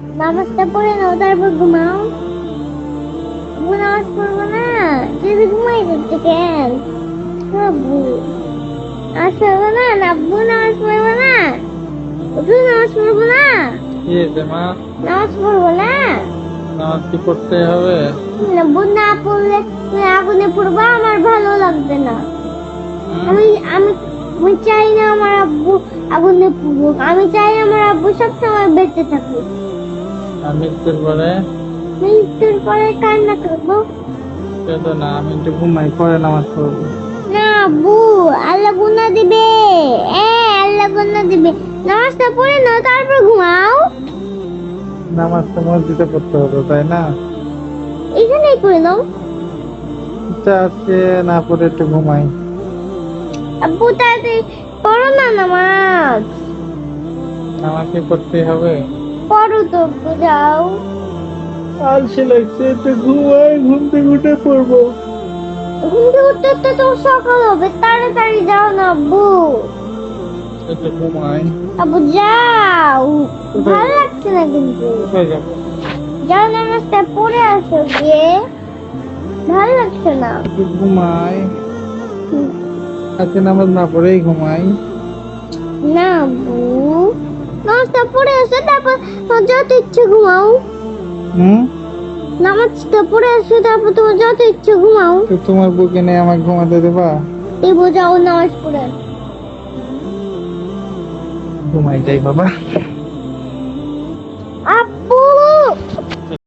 নামাজটা পড়ে নাও তারপর ঘুমাও। আব্বু নামাজ পড়বো না, যদি ঘুমাই যাচ্ছে কেন? আব্বু নামাজ পড়বো না, আব্বু নামাজ পড়বো না, আব্বু নামাজ পড়বো না, কি হয়েছে মা? নামাজ পড়বো না। নামাজ কি পড়তে হবে? আব্বু না পড়লে তুমি আগুনে পড়বা, আমার ভালো লাগবে না। আমি আমি আমি চাই না আমার আব্বু আগুনে পড়ুক, আমি চাই আমার আব্বু সবসময় বেঁচে থাকুক। আর মৃত্যুর পরে? মৃত্যুর পরে কান্না করবো। কেঁদো না, আমি একটু ঘুমাই, পরে নামাজ পড়বো। না আব্বু, আল্লাহ গুনাহ দিবে। আল্লাহ গুনাহ দিবে। নামাজটা পড়ে নাও তারপর ঘুমাও। নামাজ তো মসজিদে পড়তে হবে, তাই না? এখানেই করে নাও। ইচ্ছা আজকে না পড়ে একটু ঘুমাই। আব্বু তাড়াতাড়ি পড়ো না নামাজ। নামাজ কি পড়তে হবে? পড়ো তো আব্বু, যাও। আলসে লাগছে, একটু ঘুমাই, ঘুম থেকে উঠে পড়বো। ঘুম থেকে উঠতে উঠতে তো সকাল হবে, তাড়াতাড়ি যাও না আব্বু। একটু ঘুমাই। আব্বু যাও, ভালো লাগছে না কিন্তু। কোথায় যাবো? যাও নামাজটা পড়ে আসো গিয়ে, ভালো লাগছে না। একটু ঘুমাই। আজকে নামাজ না পড়েই ঘুমাই। না আব্বু, নামাজটা পড়ে আসো তারপর তোমার যত ইচ্ছে ঘুমাও। হুম? নামাজটা পড়ে আসো তারপর তোমার যত ইচ্ছে ঘুমাও। তো তোমার বুকে নিয়ে আমাকে ঘুমাতে দেবা? এই যাও নামাজ পড়ে আসো। ঘুমাই যাই বাবা।